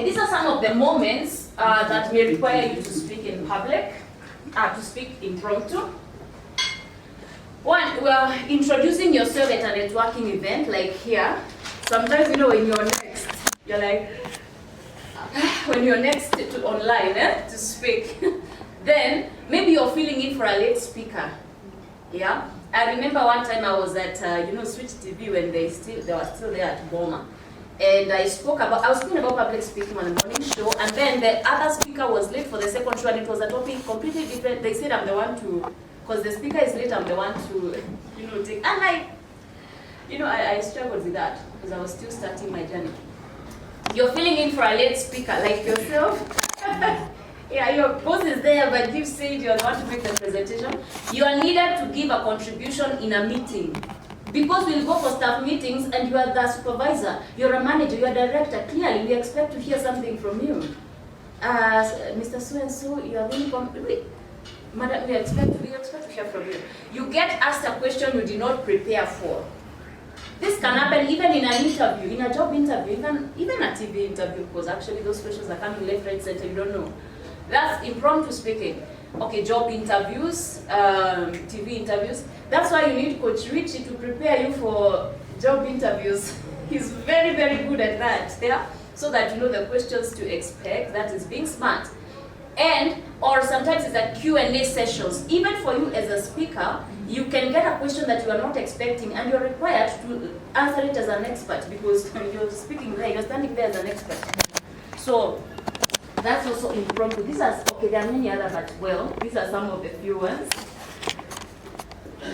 these are some of the moments that may require you to speak in public, to speak impromptu. One, well, introducing yourself at a networking event, like here. Sometimes, when you're next, you're like, when you're next to online to speak, then maybe you're filling in for a late speaker. Yeah, I remember one time I was at Switch TV when they were still there at Boma, and I was speaking about public speaking on the morning show, and then the other speaker was late for the second show, and it was a topic completely different. They said I'm the one to, because the speaker is late, I'm the one to take, and I struggled with that because I was still starting my journey. You're filling in for a late speaker like yourself. Yeah, your boss is there, but you said you want to make the presentation. You are needed to give a contribution in a meeting. Because we'll go for staff meetings and you are the supervisor, you're a manager, you're a director. Clearly, we expect to hear something from you. Mr. So-and-so, you are really Madam, we expect to hear from you. You get asked a question you did not prepare for. This can happen even in an interview, in a job interview, even a TV interview, because actually those questions are coming left, right, center, you don't know. That's impromptu speaking. Okay, job interviews, TV interviews. That's why you need Coach Richie to prepare you for job interviews. He's very, very good at that, yeah? So that you know the questions to expect, that is being smart. Or sometimes it's a Q&A sessions. Even for you as a speaker, you can get a question that you are not expecting and you're required to answer it as an expert because you're speaking there, you're standing there as an expert. So that's also impromptu. There are many other, but well, these are some of the few ones.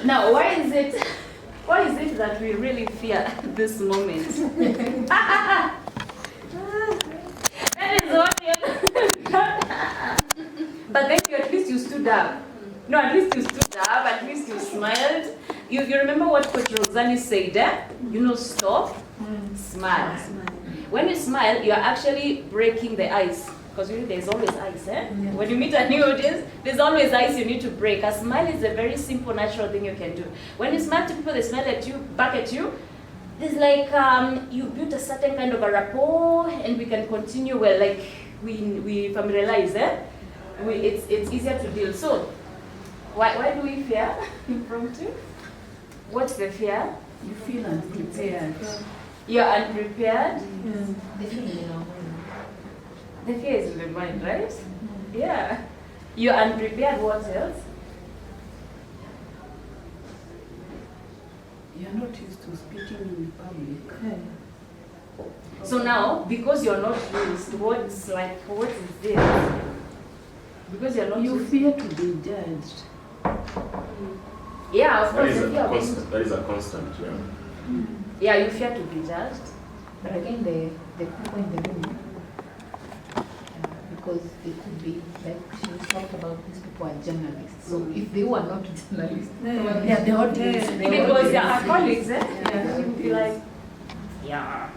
Now, why is it that we really fear this moment? That is what but then at least you stood up. No, at least you stood up, at least you smiled. You remember what Coach Roxani said, stop, smile. When you smile, you're actually breaking the ice. Because there's always ice, Yeah. When you meet a new audience, there's always ice you need to break. A smile is a very simple, natural thing you can do. When you smile to people, they smile at you, back at you. It's like you built a certain kind of a rapport, and we can continue well, like we familiarize, It's easier to deal. So, why do we fear impromptu? What's the fear? You feel unprepared. You're unprepared? Yes. The feeling, The fear is in the mind, right? Yeah. You're unprepared, what else? You're not used to speaking in public. Okay. So now, because you're not used, what is this? Because you're not You used. fear to be judged. Yeah, of That course. is the fear a of being- constant. That is a constant. Yeah. Yeah, you fear to be judged. But again, the people in the room, because it could be like she talked about, these people are journalists. So if they were not journalists, Yeah, the audience. Because they are colleagues, Yeah, you would be like, yeah.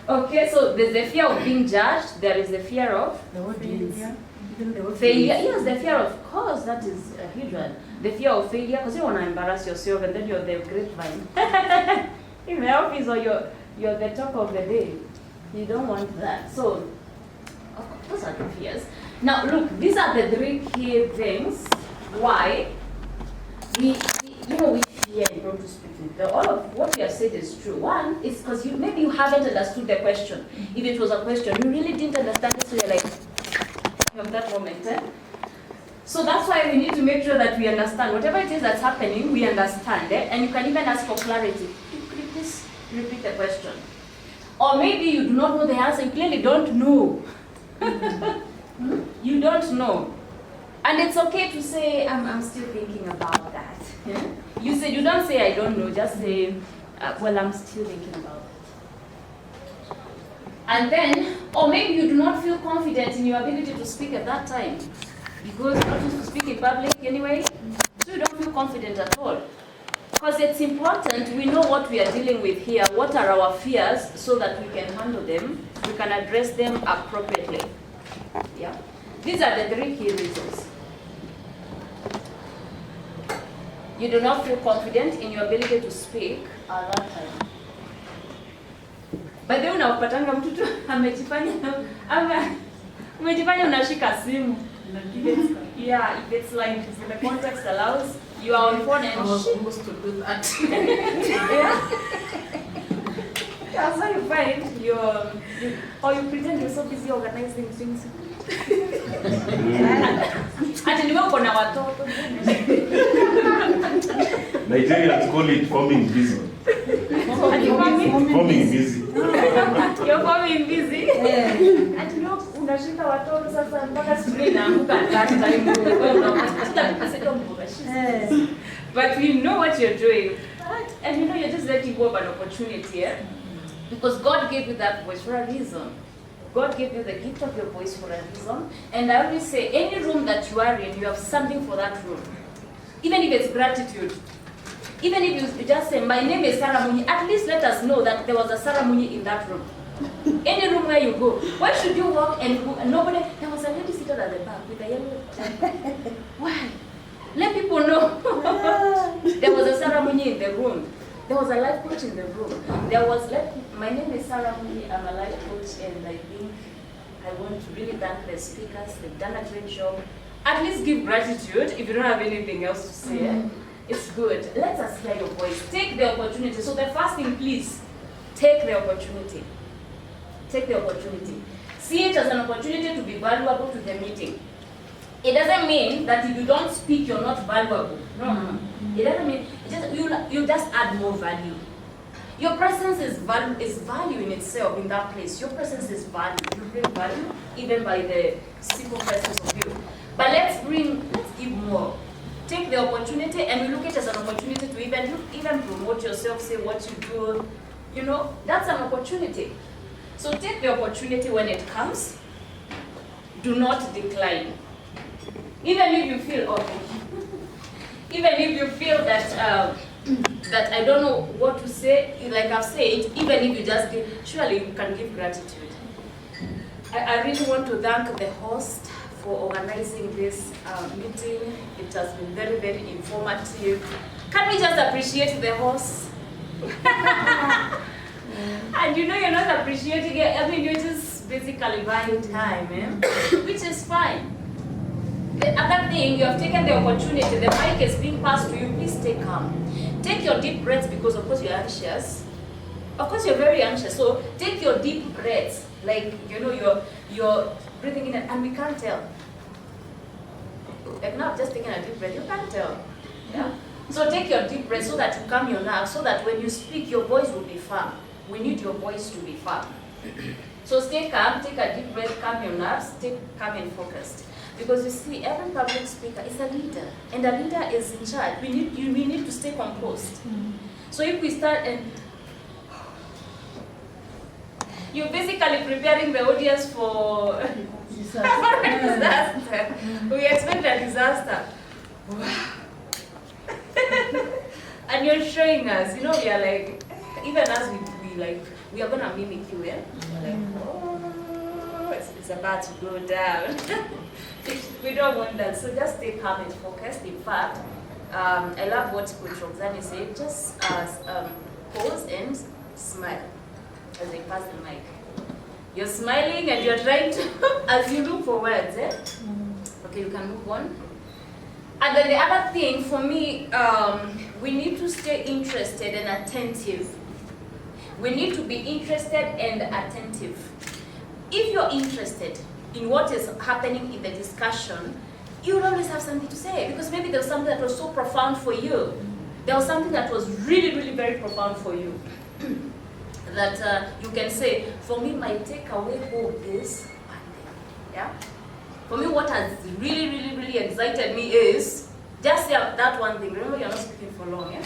Okay, so there's the fear of being judged. There is the fear of The audience. Even the audience. failure. Yes, the fear of course, that is a huge one. The fear of failure, because you want to embarrass yourself and then you're the grapevine. In the office or you're the talk of the day. You don't want that. So, of course, those are the fears. Now, look, these are the three key things why we fear impromptu speaking. All of what we have said is true. One is because maybe you haven't understood the question. If it was a question, you really didn't understand it, so you're like, you have that moment, So that's why we need to make sure that we understand. Whatever it is that's happening, we understand it. And you can even ask for clarity. Could you please repeat the question? Or maybe you do not know the answer, you clearly don't know. You don't know. And it's okay to say, I'm still thinking about that. You don't say, I don't know, just say, well, I'm still thinking about it. And then, or maybe you do not feel confident in your ability to speak at that time. Because you're not used to speak in public anyway, so you don't feel confident at all. Because it's important, we know what we are dealing with here, what are our fears, so that we can handle them, we can address them appropriately. Yeah. These are the three key reasons. You do not feel confident in your ability to speak at that time. By the way, unapatanga mtu tu amejifanya ama umejifanya unashika simu. Yeah, if it's like if the context allows, you are on phone and I was supposed to do that. yeah. Yeah, so you find or you pretend you're so busy organizing things. Ati niwe uko na watoto. Nigerians call it forming busy. Forming busy. You're forming busy. Ati niwe unashika watoto sasa mpaka sijui inaanguka ndani time. But you know what you're doing. And you know you're just letting go of an opportunity, eh? Because God gave you that voice for a reason. God gave you the gift of your voice for a reason. And I always say, any room that you are in, you have something for that room. Even if it's gratitude. Even if you just say, my name is Sarah Munyi, at least let us know that there was a Sarah Munyi in that room. Any room where you go, why should you walk and nobody, there was a lady seated at the back with a yellow Why? Let people know. There was a Sarah Munyi in the room. There was a life coach in the room. There was, my name is Sarah Munyi, I'm a life coach, and I think I want to really thank the speakers. They've done a great job. At least give gratitude if you don't have anything else to say. It's good. Let us hear your voice. Take the opportunity. So the first thing, please, take the opportunity. Take the opportunity. See it as an opportunity to be valuable to the meeting. It doesn't mean that if you don't speak, you're not valuable. No. It doesn't mean, you just add more value. Your presence is value in itself in that place. Your presence is value. You bring value even by the simple presence of you. But let's give more. Take the opportunity and we look at it as an opportunity to even promote yourself, say what you do. You know, that's an opportunity. So take the opportunity when it comes. Do not decline. Even if you feel even if you feel that that I don't know what to say, like I've said, even if you just give, surely you can give gratitude. I really want to thank the host for organizing this meeting. It has been very, very informative. Can we just appreciate the host? And you know you're not appreciating it. I mean, you're just basically buying time, which is fine. The other thing, you have taken the opportunity, the mic is being passed to you, please stay calm. Take your deep breaths because of course you're anxious. Of course you're very anxious, so take your deep breaths, like you know you're breathing in and we can't tell. Like now just taking a deep breath, you can't tell. Yeah? So take your deep breath so that you calm your nerves, so that when you speak your voice will be firm. We need your voice to be firm. So stay calm, take a deep breath, calm your nerves, stay calm and focused. Because you see, every public speaker is a leader, and a leader is in charge. We need to stay composed. So if we start and you're basically preparing the audience for disaster. We expect a disaster. And you're showing us, you know, we are like, even as we are gonna mimic you, yeah? Like, oh, it's about to go down. We don't want that, so just stay calm and focused. In fact, I love what Coach Roxanne said, just pause and smile as they pass the mic. You're smiling and you're trying to, as you look for words, Okay, you can move on. And then the other thing for me, we need to stay interested and attentive. We need to be interested and attentive. If you're interested in what is happening in the discussion, you will always have something to say, because maybe there was something that was so profound for you. There was something that was really, really very profound for you. That you can say, for me, my takeaway home is one thing. Yeah? For me, what has really, really, really excited me is just that one thing. Remember, you're not speaking for long, yeah?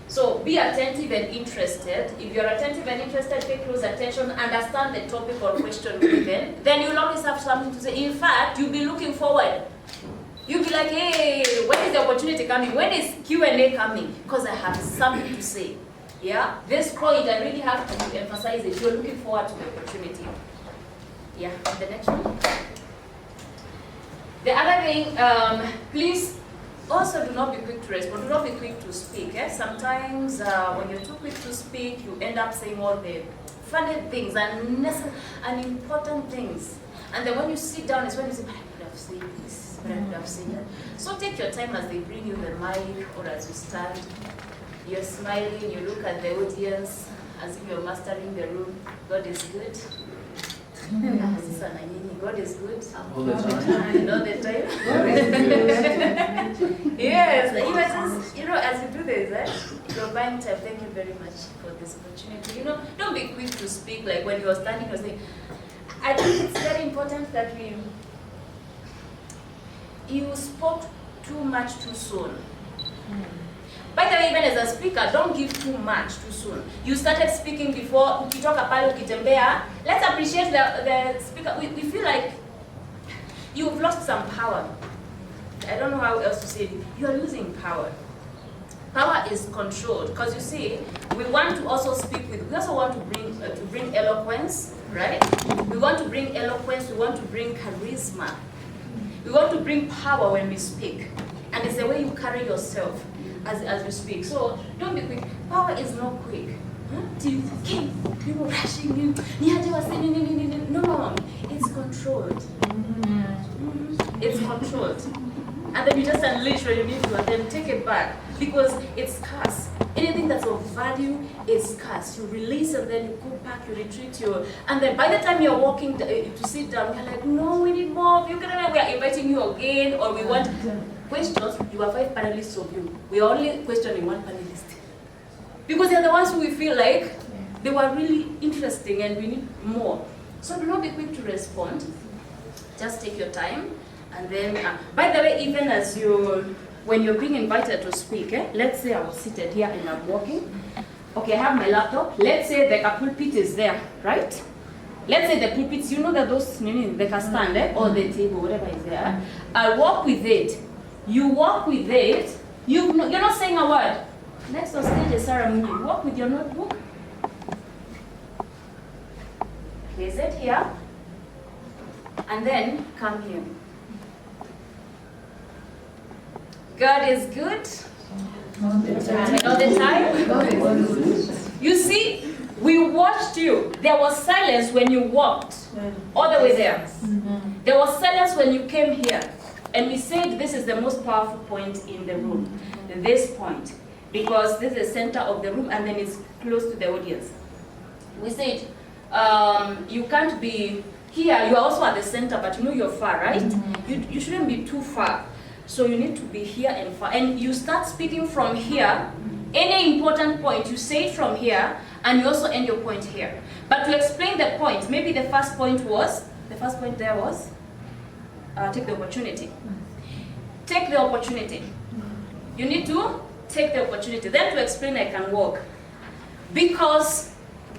So be attentive and interested. If you're attentive and interested, pay close attention, understand the topic or question given, then you'll always have something to say. In fact, you'll be looking forward. You'll be like, hey, when is the opportunity coming? When is Q&A coming? Because I have something to say. Yeah? This point, I really have to emphasize it. You're looking forward to the opportunity. Yeah, the next one. The other thing, please also do not be quick to respond, do not be quick to speak. Sometimes when you're too quick to speak, you end up saying all the funny things, and important things. And then when you sit down, it's when you say, but I could have said this, but I could have said that. So take your time as they bring you the mic or as you stand. You're smiling, you look at the audience as if you're mastering the room. God is good. God is good. All the time. All the time. Yes, as you do this, you're buying time. Thank you very much for this opportunity. Don't be quick to speak. Like when you're standing, you're saying, I think it's very important that you spoke too much too soon. By the way, even as a speaker, don't give too much too soon. You started speaking before, ukitoka pale ukitembea. Let's appreciate the speaker. We feel like you've lost some power. I don't know how else to say it. You're losing power. Power is controlled, because you see, we want to also speak with, we also want to bring eloquence, right? We want to bring eloquence, we want to bring charisma. We want to bring power when we speak. And it's the way you carry yourself as you speak. So don't be quick. Power is not quick. People rushing you. No, it's controlled. It's controlled. And then you just unleash when you need to, and then take it back, because it's scarce. Anything that's of value is scarce. You release and then you go back, you retreat, and then by the time you're walking to sit down, you're like, no, we need more. You can, we are inviting you again, or we want questions. You are 5 panelists of you. We are only questioning 1 panelist. Because they're the ones who we feel like they were really interesting and we need more. So do not be quick to respond. Just take your time. And then, by the way, even as when you're being invited to speak, let's say I was seated here and I'm walking. Okay, I have my laptop. Let's say the pulpit is there, right? Let's say the pulpits, that those, they can stand, or the table, whatever is there. I walk with it. You walk with it. You're not saying a word. Next on stage is Sarah Munyi. Walk with your notebook. Place it here. And then come here. God is good. All the time. You see, we watched you. There was silence when you walked all the way there. There was silence when you came here. And we said this is the most powerful point in the room. This point. Because this is the center of the room and then it's close to the audience. We said, you can't be here. You are also at the center, but you're far, right? You shouldn't be too far. So you need to be here and far. And you start speaking from here. Any important point, you say it from here, and you also end your point here. But to explain the point, maybe the first point there was, take the opportunity. Take the opportunity. You need to take the opportunity. Then to explain, I can walk. Because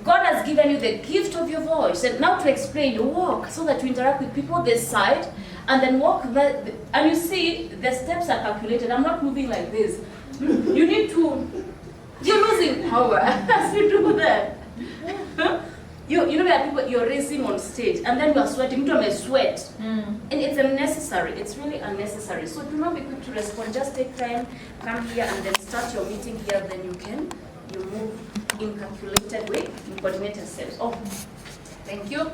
God has given you the gift of your voice. And now to explain, you walk so that you interact with people this side, and then walk there. And you see, the steps are calculated. I'm not moving like this. You need to, you're losing power as you do that. You know there are people, you're racing on stage, and then you are sweating, you may sweat. And it's unnecessary, it's really unnecessary. So do not be quick to respond, just take time, come here and then start your meeting here, then you move in calculated way, you coordinate yourselves. Oh, thank you.